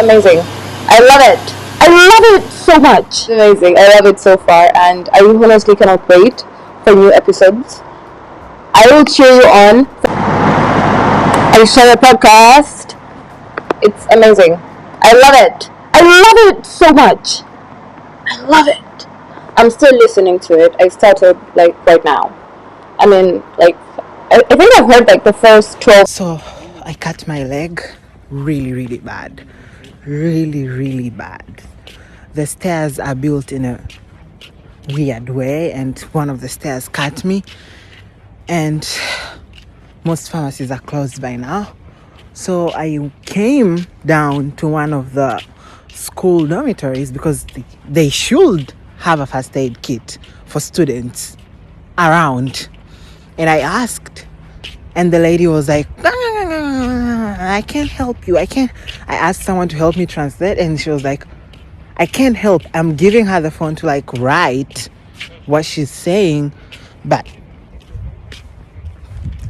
amazing. I love it. I love it so much. It's amazing. I love it so far, and I honestly cannot wait for new episodes. I will cheer you on. I share a podcast. It's amazing. I love it. I love it so much. I love it. I'm still listening to it. I started like right now. I mean, like, I think I've heard like the first 12. So I cut my leg really, really bad. Really, really bad. The stairs are built in a weird way, and one of the stairs cut me. And most pharmacies are closed by now. So I came down to one of the school dormitories because they should have a first aid kit for students around. And I asked, and the lady was like, I can't help you. I asked someone to help me translate, and she was like, I can't help. I'm giving her the phone to like write what she's saying, but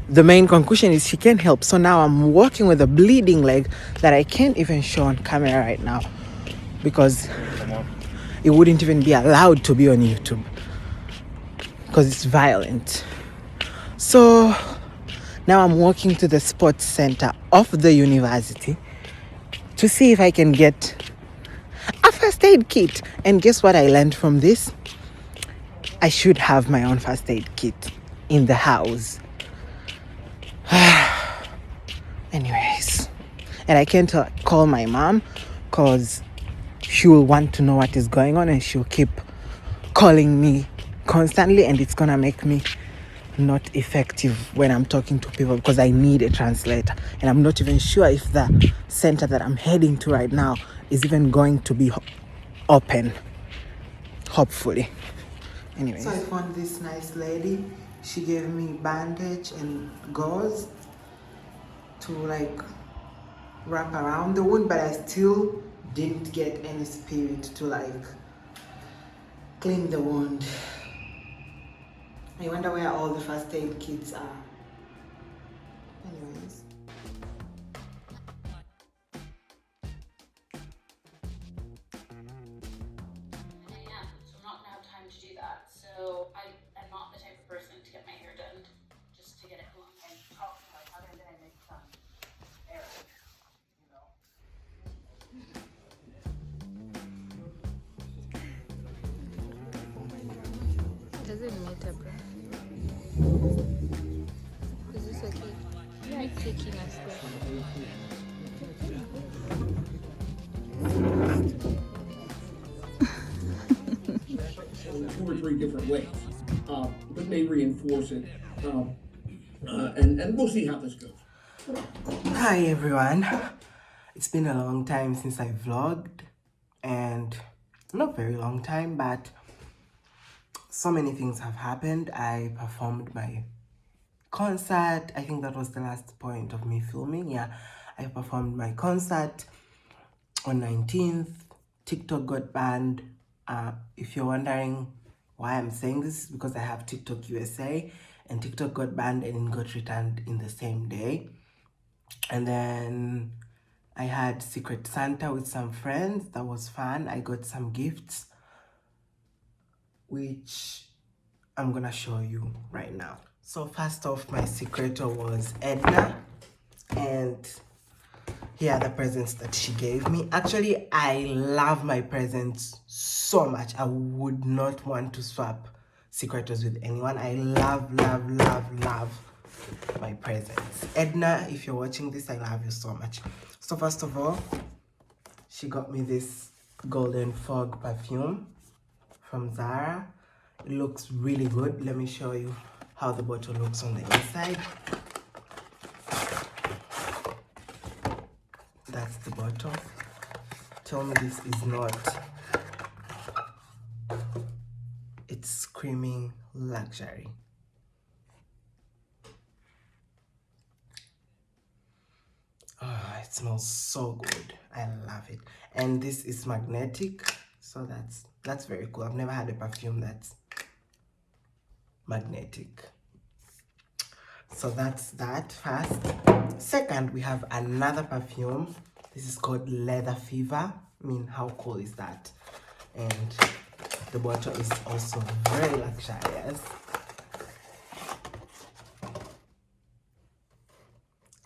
the main conclusion is she can't help. So now I'm walking with a bleeding leg that I can't even show on camera right now because it wouldn't even be allowed to be on YouTube because it's violent. So now I'm walking to the sports center of the university to see if I can get a first aid kit. And guess what I learned from this? I should have my own first aid kit in the house. Anyways, and I can't call my mom because she will want to know what is going on and she'll keep calling me constantly, and it's gonna make me not effective when I'm talking to people because I need a translator, and I'm not even sure if the center that I'm heading to right now is even going to be open, hopefully. Anyways, so I found this nice lady. She gave me bandage and gauze to like wrap around the wound, but I still didn't get any spirit to like clean the wound. I wonder where all the first aid kits are. Anyways. So I'm not gonna have time to do that. So I am not the type of person to get my hair done just to get it long and talk to my mother, and then I make some error. Does it matter, bro? Is this okay? Yeah, it's taking us there. Two or three different ways, but may reinforce it, and we'll see how this goes. Hi everyone. It's been a long time since I vlogged, and not very long time, but so many things have happened. I performed my concert. I think that was the last point of me filming. Yeah, I performed my concert on 19th. TikTok got banned. If you're wondering why I'm saying this, is because I have TikTok USA, and TikTok got banned and it got returned in the same day. And then I had Secret Santa with some friends. That was fun. I got some gifts, which I'm gonna show you right now. So first off, my secreto was Edna, and here are the presents that she gave me. Actually, I love my presents so much. I would not want to swap secretos with anyone. I love my presents. Edna, if you're watching this, I love you so much. So first of all, she got me this Golden Fog perfume from Zara. It looks really good. Let me show you how the bottle looks on the inside. That's the bottle. Tell me this is not. It's screaming luxury. Oh, it smells so good. I love it. And this is magnetic, so that's very cool. I've never had a perfume that's magnetic. So that's that first. Second, we have another perfume This is called Leather Fever. I mean, how cool is that? And the bottle is also very luxurious.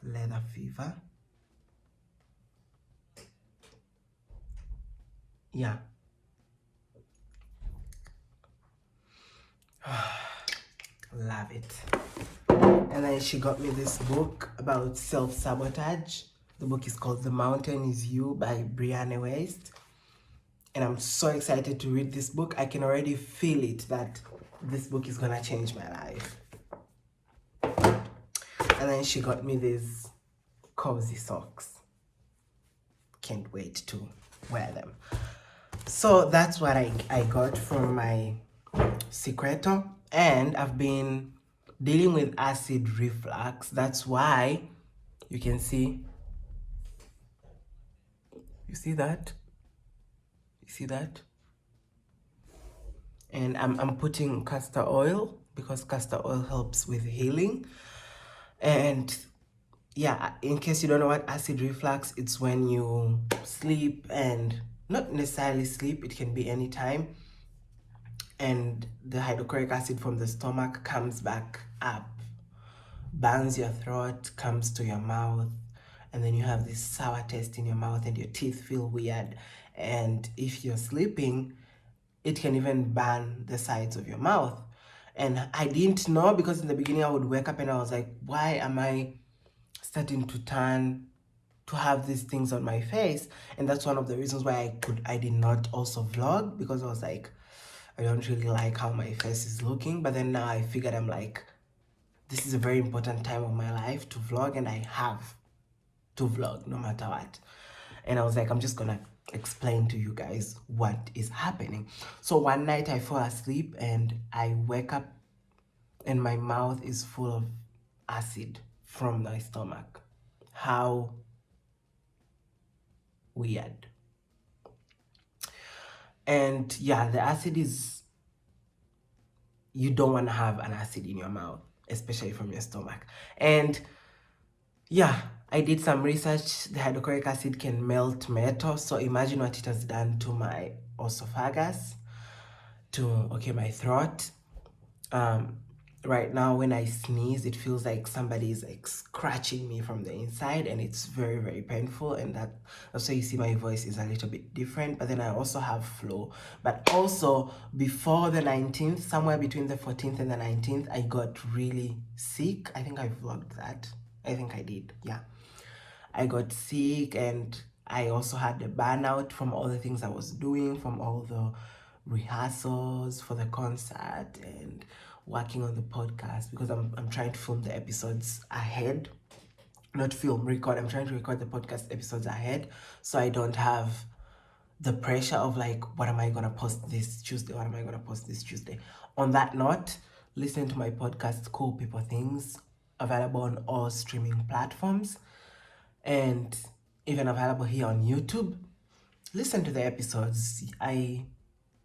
Leather Fever. Yeah. Love it. And then she got me this book about self-sabotage. The book is called The Mountain Is You by Brianna Waste. And I'm so excited to read this book. I can already feel it that this book is gonna change my life. And then she got me these cozy socks. Can't wait to wear them. So that's what I got from my Secreto. And I've been dealing with acid reflux. That's why you can see, you see that? You see that? And I'm putting castor oil because castor oil helps with healing. And yeah, in case you don't know what acid reflux, it's when you sleep, and not necessarily sleep, it can be any time, and the hydrochloric acid from the stomach comes back up, burns your throat, comes to your mouth, and then you have this sour taste in your mouth and your teeth feel weird. And if you're sleeping, it can even burn the sides of your mouth. And I didn't know, because in the beginning I would wake up and I was like, why am I starting to have these things on my face? And that's one of the reasons why I did not also vlog, because I was like, I don't really like how my face is looking. But then now I figured, I'm like, this is a very important time of my life to vlog, and I have to vlog no matter what. And I was like, I'm just gonna explain to you guys what is happening. So one night I fall asleep and I wake up and my mouth is full of acid from my stomach. How weird. And yeah, the acid is, you don't want to have an acid in your mouth, especially from your stomach. And yeah, I did some research. The hydrochloric acid can melt metal. So imagine what it has done to my esophagus, to my throat. Right now when I sneeze, it feels like somebody is like scratching me from the inside, and it's very, very painful. And that's why you see my voice is a little bit different. But then I also have flu. But also before the 19th, somewhere between the 14th and the 19th, I got really sick. I think I vlogged that. I think I did. Yeah, I got sick, and I also had a burnout from all the things I was doing, from all the rehearsals for the concert and working on the podcast, because I'm trying to film the episodes ahead. Not film, record. I'm trying to record the podcast episodes ahead, so I don't have the pressure of like, what am I gonna post this Tuesday? What am I gonna post this Tuesday? On that note, listen to my podcast, Cool People Things, available on all streaming platforms and even available here on YouTube. Listen to the episodes. I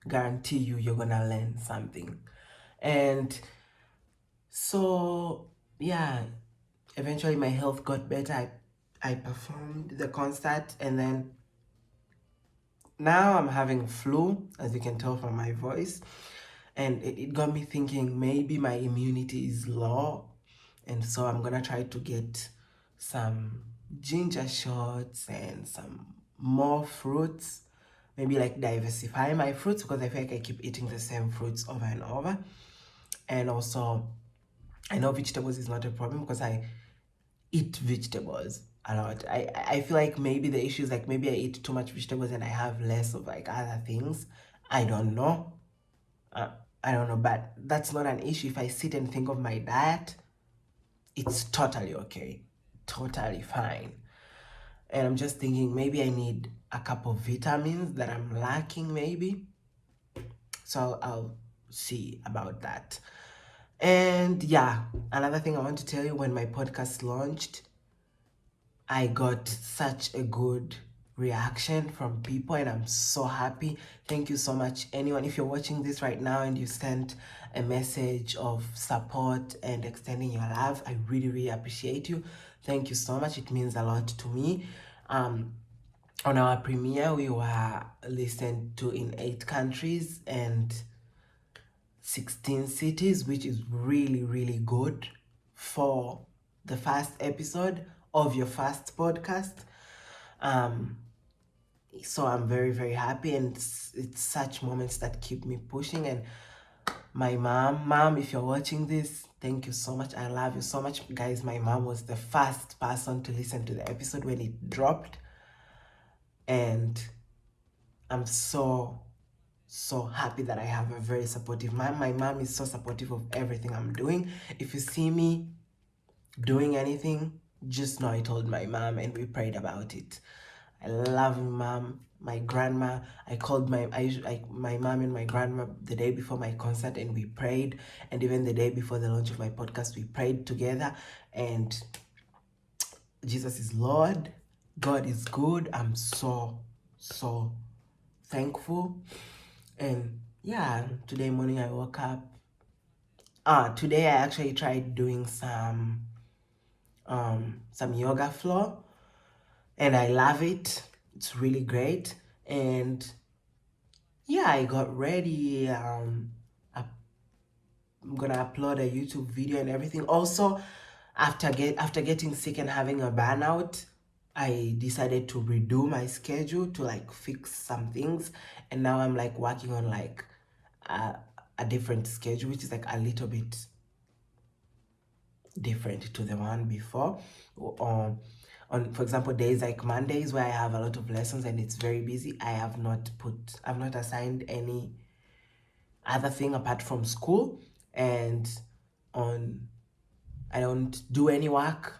guarantee you're gonna learn something. And so yeah, eventually my health got better. I performed the concert, and then now I'm having flu, as you can tell from my voice. And it got me thinking, maybe my immunity is low, and so I'm gonna try to get some ginger shots and some more fruits, maybe like diversify my fruits, because I feel like I keep eating the same fruits over and over. And also, I know vegetables is not a problem because I eat vegetables a lot. I feel like maybe the issue is like, maybe I eat too much vegetables and I have less of like other things. I don't know. I don't know, but that's not an issue. If I sit and think of my diet, it's totally okay, totally fine. And I'm just thinking, maybe I need a couple of vitamins that I'm lacking, maybe. So I'll see about that. And yeah, another thing I want to tell you, when my podcast launched, I got such a good reaction from people, and I'm so happy. Thank you so much, anyone. If you're watching this right now and you sent a message of support and extending your love, I really, really appreciate you. Thank you so much. It means a lot to me. On our premiere, we were listened to in 8 countries and 16 cities, which is really, really good for the first episode of your first podcast. So I'm very, very happy, and it's such moments that keep me pushing. And my mom, if you're watching this, thank you so much. I love you so much, guys. My mom was the first person to listen to the episode when it dropped, and I'm so happy that I have a very supportive mom. My mom is so supportive of everything I'm doing. If you see me doing anything, just know I told my mom and we prayed about it. I love you, mom. My grandma, I called my mom and my grandma the day before my concert, and we prayed. And even the day before the launch of my podcast, we prayed together. And Jesus is Lord. God is good. I'm so thankful. And yeah, today morning I woke up. Today I actually tried doing some yoga floor, and I love it. It's really great. And yeah, I got ready. I'm gonna upload a YouTube video and everything. Also, after getting sick and having a burnout, I decided to redo my schedule to like fix some things, and now I'm like working on like a different schedule, which is like a little bit different to the one before. On, for example, days like Mondays where I have a lot of lessons and it's very busy, I've not assigned any other thing apart from school. And I don't do any work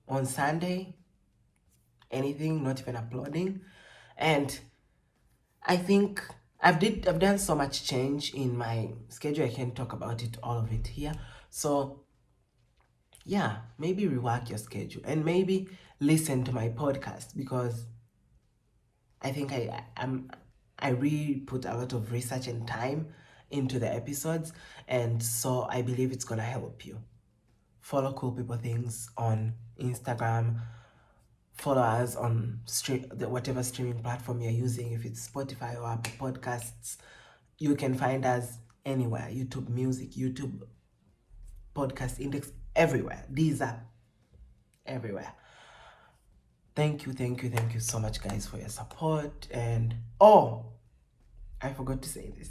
on Sunday, anything, not even uploading. And I think I've done so much change in my schedule. I can't talk about it, all of it here. So yeah, maybe rework your schedule and maybe listen to my podcast, because I think I really put a lot of research and time into the episodes, and so I believe it's gonna help you. Follow Cool People Things on Instagram. Follow us on whatever streaming platform you're using. If it's Spotify or Apple Podcasts, you can find us anywhere. YouTube Music, YouTube Podcast Index, everywhere. These are everywhere. Thank you so much, guys, for your support. And oh, I forgot to say this.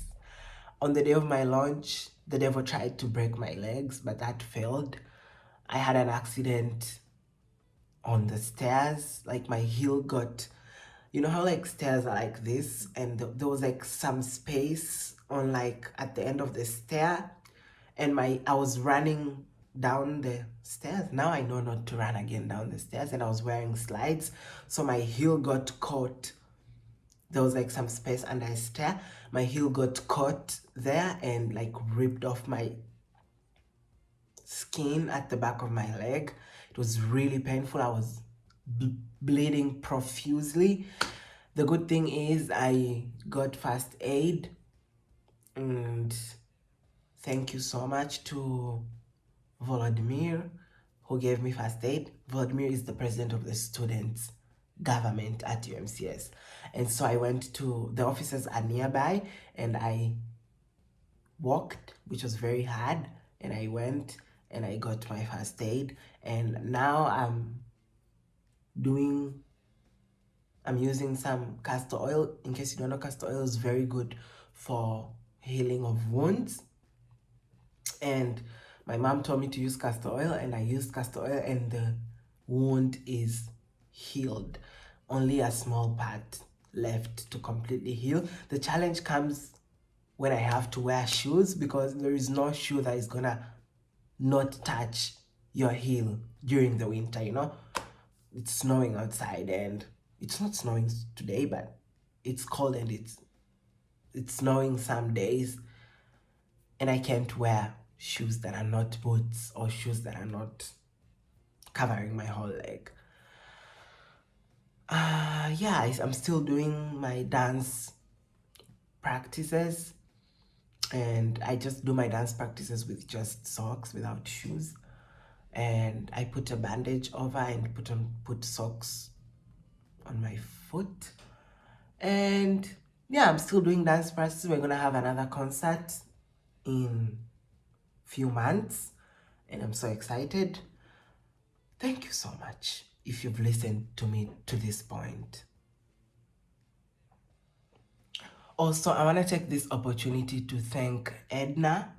On the day of my launch, the devil tried to break my legs, but that failed. I had an accident on the stairs. Like my heel got, you know how like stairs are like this, and there was like some space on like at the end of the stair, and I was running down the stairs. Now I know not to run again down the stairs, and I was wearing slides, so my heel got caught. There was like some space under a stair. My heel got caught there and like ripped off my skin at the back of my leg. It was really painful. I was bleeding profusely. The good thing is I got first aid, and thank you so much to Volodymyr who gave me first aid. Volodymyr is the president of the students government at UMCS, and so I went to the offices are nearby, and I walked, which was very hard, and I went and I got my first aid, and now I'm using some castor oil. In case you don't know, castor oil is very good for healing of wounds, and my mom told me to use castor oil, and I used castor oil, and the wound is healed. Only a small part left to completely heal. The challenge comes when I have to wear shoes, because there is no shoe that is gonna not touch your heel during the winter, you know? It's snowing outside, and it's not snowing today, but it's cold, and it's snowing some days, and I can't wear shoes that are not boots or shoes that are not covering my whole leg. Yeah, I'm still doing my dance practices, and I just do my dance practices with just socks without shoes, and I put a bandage over and put socks on my foot. And yeah, I'm still doing dance practice. We're gonna have another concert in few months, and I'm so excited. Thank you so much if you've listened to me to this point. Also, I want to take this opportunity to thank Edna.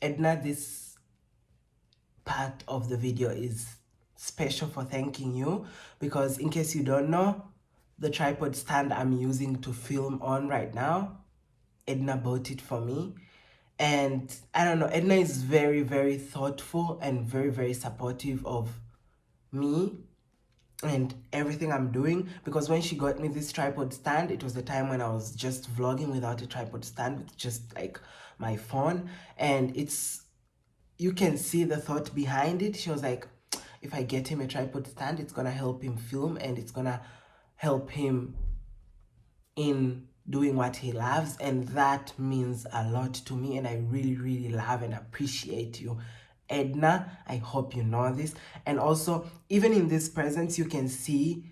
Edna, this part of the video is special for thanking you, because in case you don't know, the tripod stand I'm using to film on right now, Edna bought it for me. And I don't know, Edna is very, very thoughtful and very, very supportive of me and everything I'm doing, because when she got me this tripod stand, it was the time when I was just vlogging without a tripod stand, with just like my phone, and you can see the thought behind it. She was like, if I get him a tripod stand, it's gonna help him film, and it's gonna help him in doing what he loves, and that means a lot to me, and I really, really love and appreciate you, Edna. I hope you know this. And also, even in this presence, you can see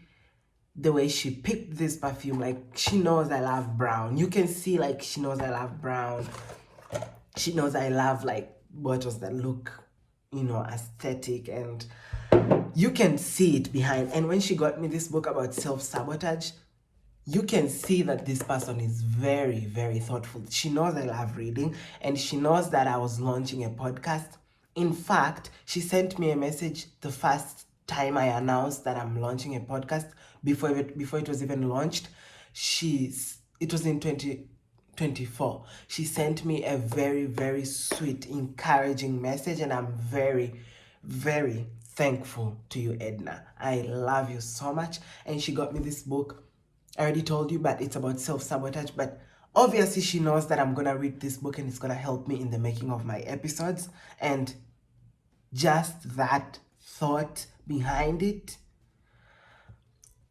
the way she picked this perfume. Like, she knows I love brown. You can see, like, she knows I love brown. She knows I love, like, bottles that look, you know, aesthetic, and you can see it behind. And when she got me this book about self-sabotage, you can see that this person is very, very thoughtful. She knows I love reading, and she knows that I was launching a podcast. In fact, she sent me a message the first time I announced that I'm launching a podcast, before it was even launched. It was in 2024. She sent me a very, very sweet, encouraging message, and I'm very, very thankful to you, Edna. I love you so much. And she got me this book. I already told you, but it's about self-sabotage. But obviously she knows that I'm gonna read this book and it's gonna help me in the making of my episodes. And just that thought behind it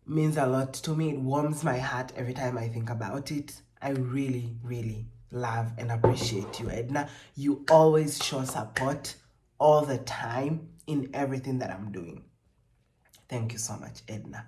means a lot to me. It warms my heart every time I think about it. I really, really love and appreciate you, Edna. You always show support all the time in everything that I'm doing. Thank you so much, Edna.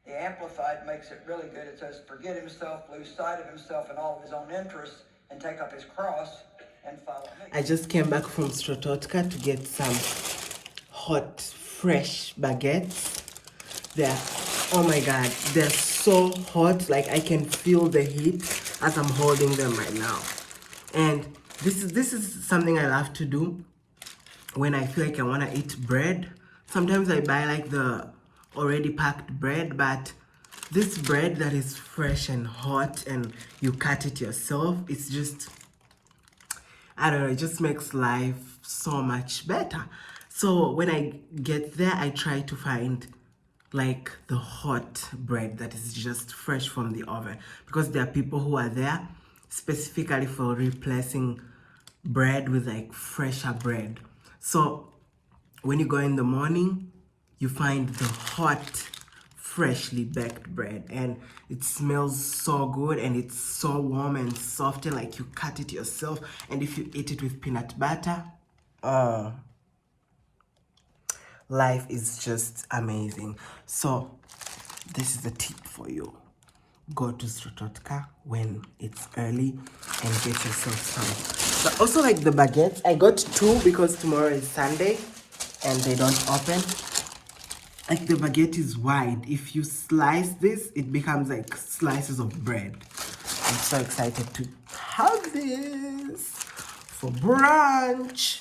The Amplified makes it really good. It says, forget himself, lose sight of himself and all of his own interests, and take up his cross and follow me. I just came back from Stratotka to get some hot, fresh baguettes. Oh my God, they're so hot. Like, I can feel the heat as I'm holding them right now. And this is something I love to do when I feel like I want to eat bread. Sometimes I buy like the already packed bread, but this bread that is fresh and hot and you cut it yourself, it's just, I don't know, it just makes life so much better. So when I get there, I try to find like the hot bread that is just fresh from the oven, because there are people who are there specifically for replacing bread with like fresher bread. So when you go in the morning, you find the hot, freshly baked bread, and it smells so good, and it's so warm and soft, and like you cut it yourself. And if you eat it with peanut butter, life is just amazing. So this is a tip for you. Go to Stratotka when it's early and get yourself some. But also, like the baguettes, I got 2 because tomorrow is Sunday and they don't open. Like, the baguette is wide. If you slice this, it becomes like slices of bread. I'm so excited to have this for brunch.